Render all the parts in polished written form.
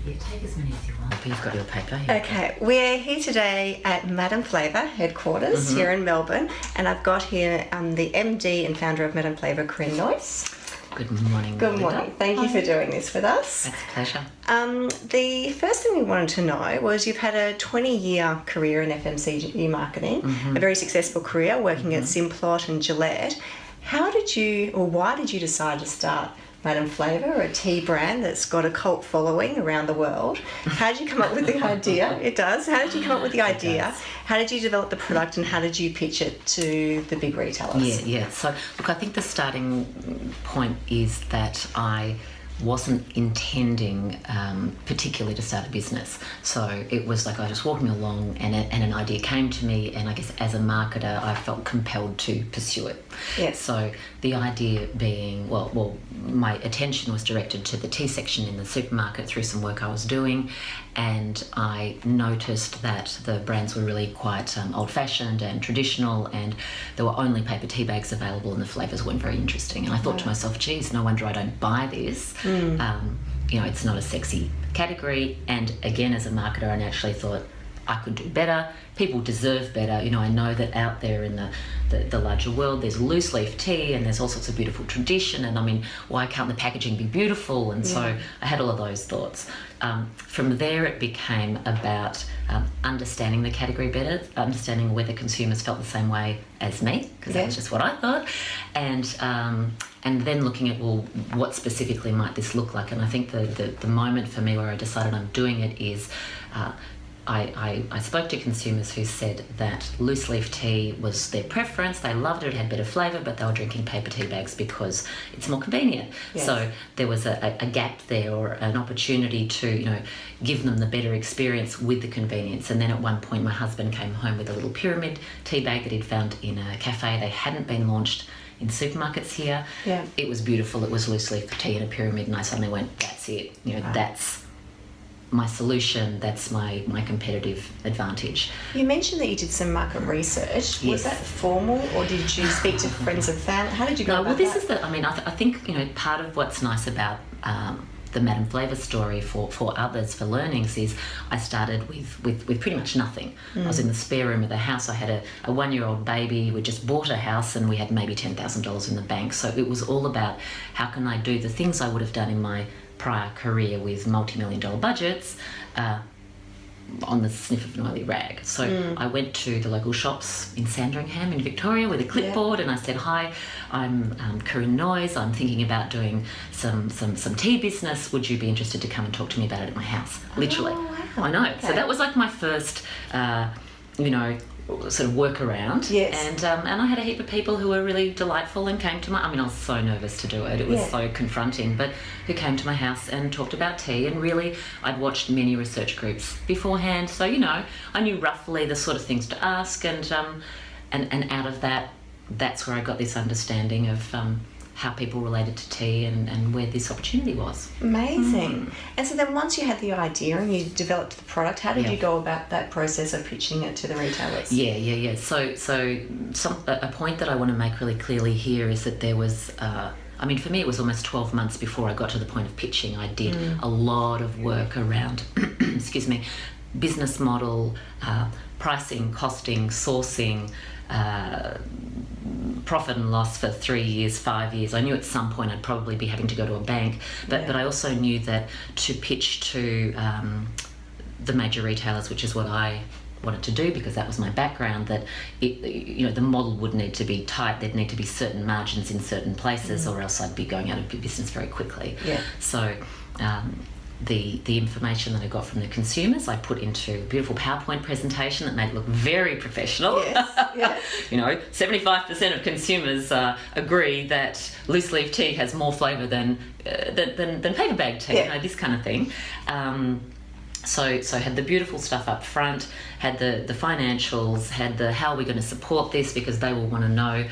Yeah, take as many as you want. You've got your paper here. Okay, we're here today at Madame Flavour headquarters here in Melbourne, and I've got here the MD and founder of Madame Flavour, Corinne Noyes. Good morning. Good morning. Thank you for doing this with us. It's a pleasure. The first thing we wanted to know was you've had a 20-year career in FMCG marketing, a very successful career working at Simplot and Gillette. How did you, or why did you decide to start Madame Flavour, a tea brand that's got a cult following around the world? How did you come up with the idea? It does. How did you come up with the idea? How did you develop the product, and how did you pitch it to the big retailers? Yeah. So, look, I think the starting point is that I wasn't intending particularly to start a business. So it was like I was just walking along and an idea came to me, and I guess as a marketer I felt compelled to pursue it. Yes. So the idea being, well, my attention was directed to the tea section in the supermarket through some work I was doing, and I noticed that the brands were really quite old-fashioned and traditional, and there were only paper tea bags available and the flavours weren't very interesting. And I thought to myself, geez, no wonder I don't buy this. It's not a sexy category. And again, as a marketer, I naturally thought I could do better. People deserve better. I know that out there in the larger world there's loose leaf tea and there's all sorts of beautiful tradition, and I mean, why can't the packaging be beautiful? And so I had all of those thoughts. From there it became about understanding the category better, understanding whether consumers felt the same way as me, because that was just what I thought, and then looking at, well, what specifically might this look like? And I think the moment for me where I decided I'm doing it is I spoke to consumers who said that loose leaf tea was their preference. They loved it, it had better flavour, but they were drinking paper tea bags because it's more convenient. Yes. So there was a gap there, or an opportunity to, give them the better experience with the convenience. And then at one point my husband came home with a little pyramid tea bag that he'd found in a cafe. They hadn't been launched in supermarkets here. Yeah. It was beautiful. It was loose leaf tea in a pyramid, and I suddenly went, that's it. That's my solution, that's my competitive advantage. You mentioned that you did some market research. Yes. Was that formal, or did you speak to friends and family? How did you go about that? I think, part of what's nice about the Madame Flavour story for others, for learnings, is I started with pretty much nothing. I was in the spare room of the house. I had a one-year-old baby. We just bought a house and we had maybe $10,000 in the bank. So it was all about, how can I do the things I would have done in my prior career with multi-million-dollar budgets on the sniff of an oily rag. So I went to the local shops in Sandringham in Victoria with a clipboard, and I said, hi, I'm Corinne Noyes. I'm thinking about doing some tea business. Would you be interested to come and talk to me about it at my house? Literally. Oh, wow. I know. Okay. So that was like my first, sort of workaround. Yes. And I had a heap of people who were really delightful and came to I was so nervous to do it. It was so confronting, but who came to my house and talked about tea. And really, I'd watched many research groups beforehand, so I knew roughly the sort of things to ask, and out of that, that's where I got this understanding of how people related to tea and where this opportunity was. Amazing. And so then once you had the idea and you developed the product, how did you go about that process of pitching it to the retailers? Yeah. So a point that I want to make really clearly here is that there was, for me it was almost 12 months before I got to the point of pitching. I did a lot of work around, business model, pricing, costing, sourcing, profit and loss for 3 years, 5 years. I knew at some point I'd probably be having to go to a bank, but I also knew that to pitch to the major retailers, which is what I wanted to do because that was my background, that the model would need to be tight. There'd need to be certain margins in certain places, or else I'd be going out of business very quickly. Yeah. So the information that I got from the consumers, I put into a beautiful PowerPoint presentation that made it look very professional. Yes. Yeah. 75% of consumers agree that loose leaf tea has more flavour than paper bag tea. This kind of thing. So had the beautiful stuff up front, had the financials, had the how are we going to support this, because they will want to know.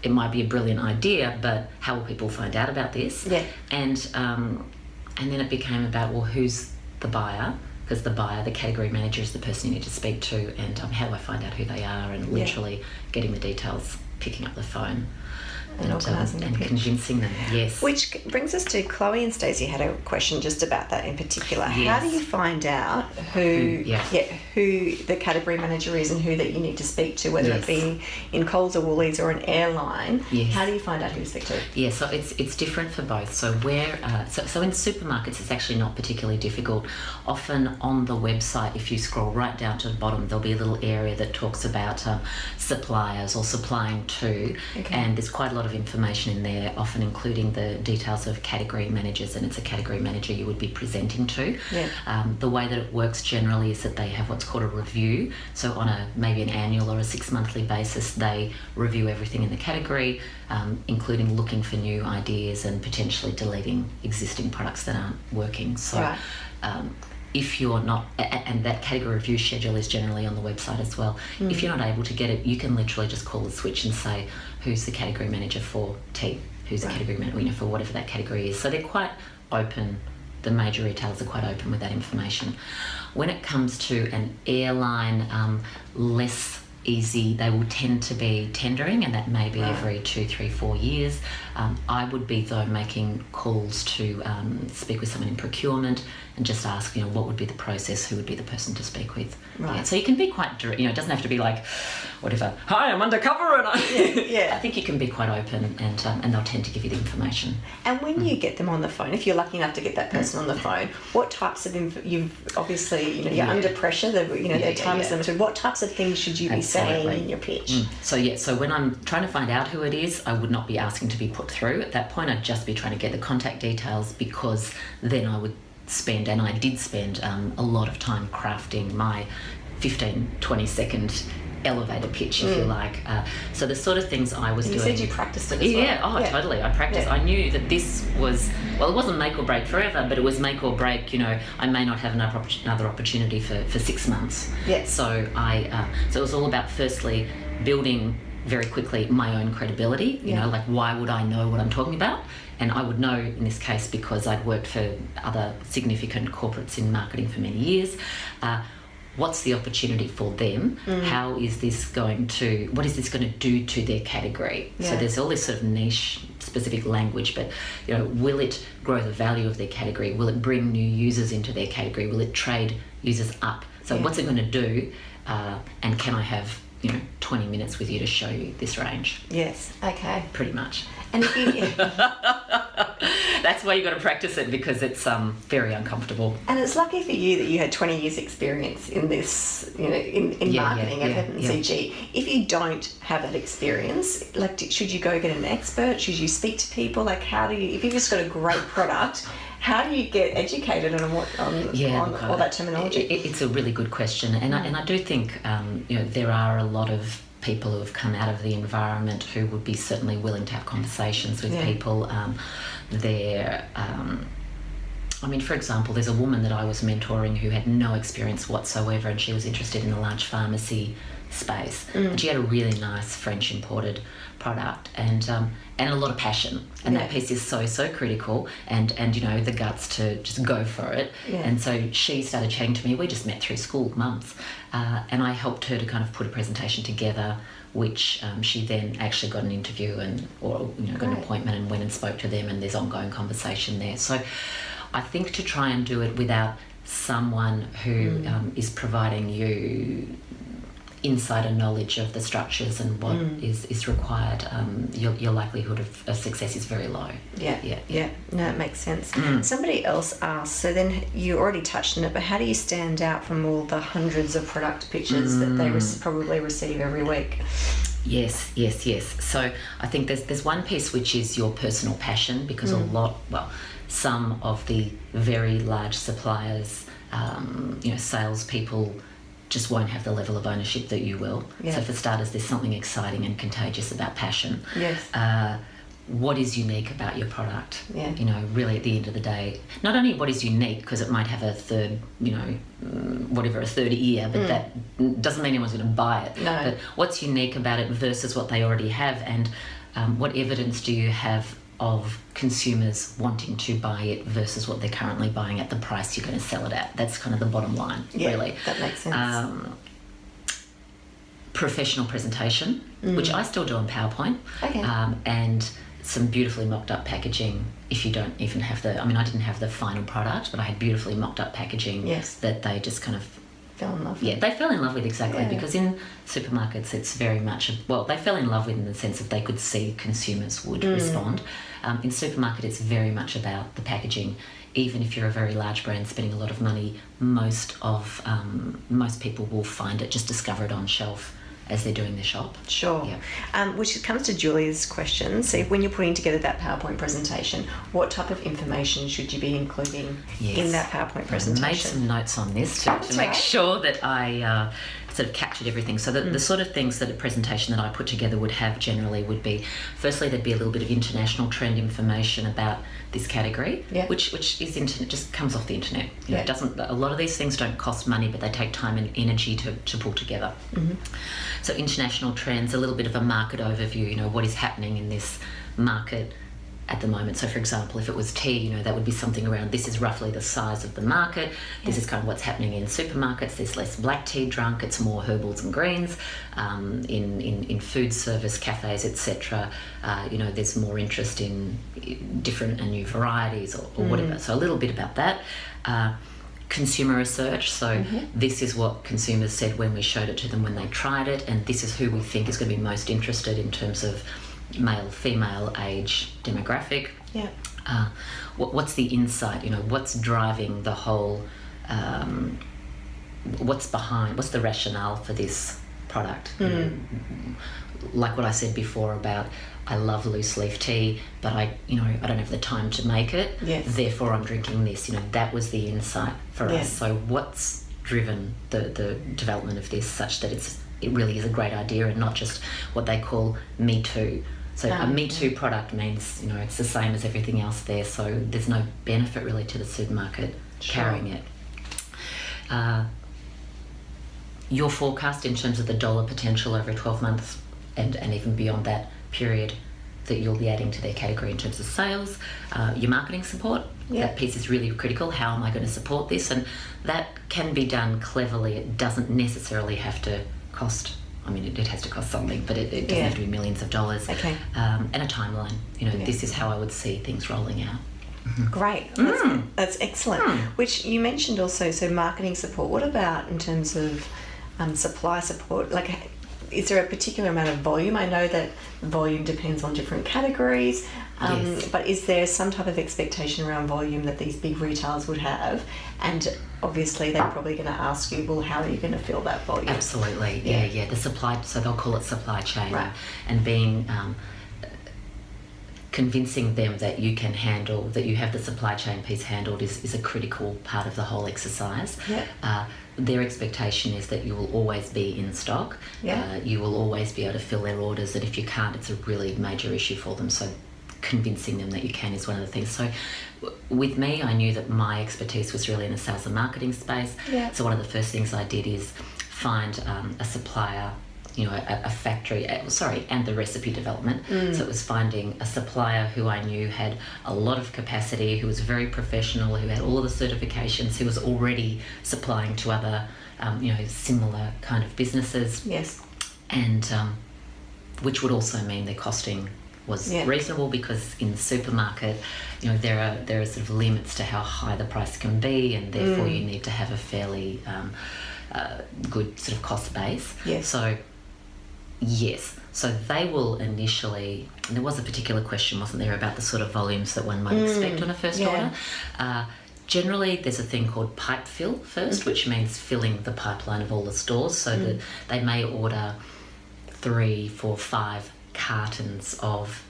It might be a brilliant idea, but how will people find out about this? Yeah. And then it became about, well, who's the buyer? Because the buyer, the category manager, is the person you need to speak to, and how do I find out who they are? And literally getting the details, picking up the phone. and organising and the pitch. convincing them. Yes. Which brings us to Chloe and Stacey had a question just about that in particular. Yes. How do you find out who the category manager is and who that you need to speak to, whether it be in Coles or Woolies or an airline? Yes. How do you find out who to speak to? Yeah, so it's different for both. So so in supermarkets, it's actually not particularly difficult. Often on the website, if you scroll right down to the bottom, there'll be a little area that talks about suppliers or supplying to, and there's quite a lot of information in there, often including the details of category managers, and it's a category manager you would be presenting to. The way that it works generally is that they have what's called a review. So on maybe an annual or a 6-monthly basis, they review everything in the category, including looking for new ideas and potentially deleting existing products that aren't working. So if you're not, and that category review schedule is generally on the website as well. If you're not able to get it, you can literally just call the switch and say, who's the category manager for tea? Who's the category manager for whatever that category is? So they're quite open. The major retailers are quite open with that information. When it comes to an airline, less easy. They will tend to be tendering, and that may be every 2, 3, 4 years. I would be, though, making calls to speak with someone in procurement and just ask, what would be the process, who would be the person to speak with. So you can be quite direct, it doesn't have to be like, whatever, hi, I'm undercover, and I think you can be quite open, and they'll tend to give you the information. And when you get them on the phone, if you're lucky enough to get that person on the phone, what types of you've obviously, you're under pressure, their time is limited. What types of things should you be saying in your pitch? So when I'm trying to find out who it is, I would not be asking to be put through. At that point, I'd just be trying to get the contact details, because then I would spend, and I did spend a lot of time crafting my 15-20 second elevator pitch, if you like. So the sort of things I was doing. You said you practiced it as well. Totally. I practiced. I knew that this was, it wasn't make or break forever, but it was make or break. I may not have another opportunity for 6 months. So so it was all about firstly building very quickly my own credibility. Like, why would I know what I'm talking about? And I would know in this case because I'd worked for other significant corporates in marketing for many years. What's the opportunity for them? How is this going to, what is this going to do to their category? So there's all this sort of niche specific language, but will it grow the value of their category? Will it bring new users into their category? Will it trade users up? So what's it going to do? And can I have 20 minutes with you to show you this range? Yes. Okay. Pretty much. And if you, that's why you got to practice it, because it's very uncomfortable. And it's lucky for you that you had 20 years experience in this, in marketing at FMCG. If you don't have that experience, like, should you go get an expert? Should you speak to people? Like, how do you, if you've just got a great product, how do you get educated on all that terminology? It's a really good question, and I do think there are a lot of people who have come out of the environment who would be certainly willing to have conversations with people. For example, there's a woman that I was mentoring who had no experience whatsoever, and she was interested in the large pharmacy space. And she had a really nice French imported product, and a lot of passion, and that piece is so critical, and the guts to just go for it. And so she started chatting to me. We just met through school months, and I helped her to kind of put a presentation together, which she then actually got an interview got an appointment and went and spoke to them, and there's ongoing conversation there. So I think to try and do it without someone who is providing you insider knowledge of the structures and what is required, your likelihood of success is very low. No, it makes sense. Somebody else asked, so then you already touched on it, but how do you stand out from all the hundreds of product pitches that they probably receive every week? Yes. So I think there's one piece which is your personal passion, because some of the very large suppliers, salespeople, just won't have the level of ownership that you will. So for starters, there's something exciting and contagious about passion. What is unique about your product? Really at the end of the day, not only what is unique, because it might have a third, a third ear, but that doesn't mean anyone's going to buy it. But what's unique about it versus what they already have, and what evidence do you have of consumers wanting to buy it versus what they're currently buying at the price you're going to sell it at? That's kind of the bottom line, really. That makes sense. Professional presentation, which I still do on PowerPoint. Okay. And some beautifully mocked up packaging if you don't even have the, I mean, I didn't have the final product, but I had beautifully mocked up packaging that they just kind of fell in love with. Yeah, they fell in love with, exactly, because in supermarkets it's very much, well, they fell in love with in the sense that they could see consumers would respond. In supermarket it's very much about the packaging. Even if you're a very large brand spending a lot of money, most people will find it, just discover it on shelf as they're doing their shop. Sure. Yeah. Which comes to Julia's question. So when you're putting together that PowerPoint presentation, what type of information should you be including in that PowerPoint presentation? I made some notes on this to make sure that I sort of captured everything. So the sort of things that a presentation that I put together would have generally would be, firstly, there'd be a little bit of international trend information about this category, which is internet, just comes off the internet. You know, it doesn't. A lot of these things don't cost money, but they take time and energy to pull together. So international trends, a little bit of a market overview. You know, what is happening in this market at the moment. So, for example, if it was tea, you know, that would be something around, this is roughly the size of the market. This is kind of what's happening in supermarkets. There's less black tea drunk. It's more herbals and greens. In food service, cafes, etc. You know, there's more interest in different and new varieties or whatever. So a little bit about that. Consumer research. So this is what consumers said when we showed it to them when they tried it, and this is who we think is going to be most interested in terms of male, female, age, demographic. What's the insight? You know, what's driving the whole? What's the rationale for this product? You know, like what I said before about, I love loose leaf tea, but I don't have the time to make it. Therefore, I'm drinking this. You know, that was the insight for us. So what's driven the development of this, such that it really is a great idea and not just what they call Me Too. So a Me Too product means, you know, it's the same as everything else there, so there's no benefit really to the supermarket carrying it. Your forecast in terms of the dollar potential over 12 months and even beyond that period that you'll be adding to their category in terms of sales, your marketing support, that piece is really critical. How am I going to support this? And that can be done cleverly. It doesn't necessarily have to cost, I mean, it has to cost something, but it doesn't have to be millions of dollars. And a timeline. You know, this is how I would see things rolling out. Great. That's excellent. Which you mentioned also, so marketing support. What about in terms of supply support? Like, is there a particular amount of volume? I know that volume depends on different categories, but is there some type of expectation around volume that these big retailers would have? And obviously they're probably going to ask you, well, how are you going to fill that volume? Absolutely, yeah. The supply, so they'll call it supply chain, and being convincing them that you can handle, that you have the supply chain piece handled is a critical part of the whole exercise. Their expectation is that you will always be in stock. You will always be able to fill their orders, that if you can't, it's a really major issue for them. So convincing them that you can is one of the things. So with me, I knew that my expertise was really in the sales and marketing space. So one of the first things I did is find a supplier, you know, a factory, and the recipe development. So it was finding a supplier who I knew had a lot of capacity, who was very professional, who had all of the certifications, who was already supplying to other, you know, similar kind of businesses. And which would also mean their costing was reasonable, because in the supermarket, you know, there are sort of limits to how high the price can be, and therefore you need to have a fairly good sort of cost base. So they will initially, and there was a particular question, wasn't there, about the sort of volumes that one might expect on a first order. Generally, there's a thing called pipe fill first, which means filling the pipeline of all the stores, so that they may order 3, 4, 5 cartons of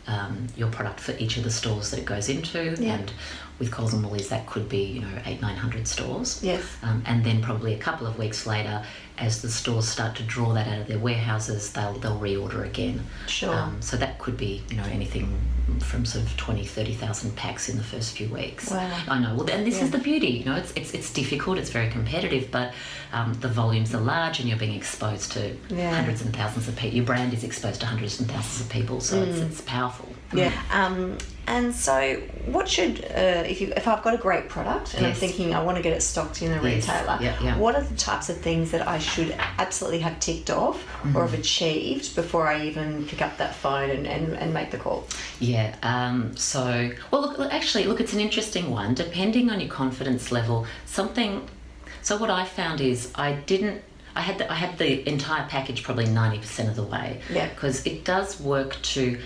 your product for each of the stores that it goes into. And with Coles and Woolies, that could be, you know, 800-900 stores. And then probably a couple of weeks later, as the stores start to draw that out of their warehouses, they'll reorder again. So that could be, you know, anything from sort of 20,000-30,000 packs in the first few weeks. I know. Well, and this is the beauty. You know, it's difficult. It's very competitive, but the volumes are large, and you're being exposed to hundreds and thousands of people. Your brand is exposed to hundreds and thousands of people, so it's powerful. And so, what should if I've got a great product and I'm Yes. thinking I want to get it stocked in a Yes. retailer, Yeah. what are the types of things that I should absolutely have ticked off or have achieved before I even pick up that phone and make the call? Yeah. Look, it's an interesting one. Depending on your confidence level, So what I found is I had the entire package probably 90% of the way. Yeah. Because it does work to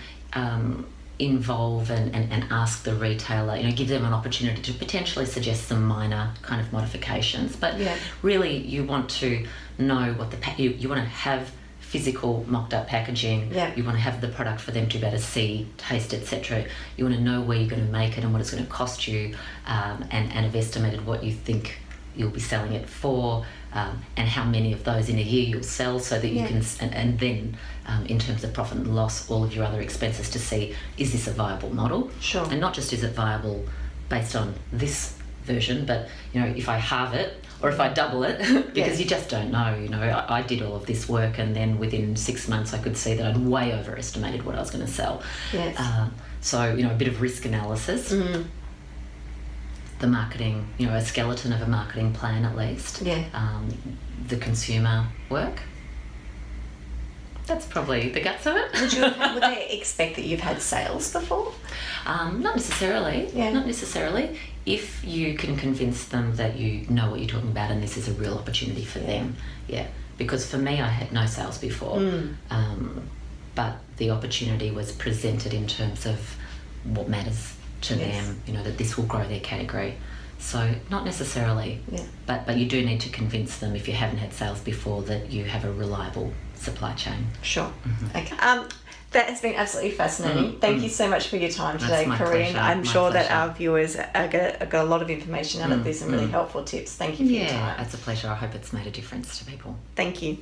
involve and ask the retailer, give them an opportunity to potentially suggest some minor kind of modifications. But Yeah. really, you want to know what you want to have physical mocked up packaging. Yeah. You want to have the product for them to be able to see, taste, etc. You want to know where you're going to make it and what it's going to cost you, and have estimated what you think you'll be selling it for, and how many of those in a year you'll sell, so that you Yeah. can, and then in terms of profit and loss, all of your other expenses, to see, is this a viable model? Sure. And not just is it viable based on this version, but if I halve it or if I double it, because Yeah. you just don't know. I did all of this work, and then within 6 months I could see that I'd way overestimated what I was going to sell. Yes. So a bit of risk analysis. The marketing, a skeleton of a marketing plan at least. Yeah. The consumer work. That's probably the guts of it. Would they expect that you've had sales before? Not necessarily. Yeah. Not necessarily. If you can convince them that you know what you're talking about and this is a real opportunity for them. Yeah. Because for me, I had no sales before. But the opportunity was presented in terms of what matters to Yes. them, that this will grow their category. So not necessarily, Yeah. but you do need to convince them, if you haven't had sales before, that you have a reliable supply chain. Sure. Okay. That has been absolutely fascinating. Thank you so much for your time That's today, my Corinne. pleasure, I'm my sure that pleasure. our viewers got a lot of information out of this and really helpful tips. Thank you for your Yeah, time. it's a pleasure. I hope it's made a difference to people. Thank you.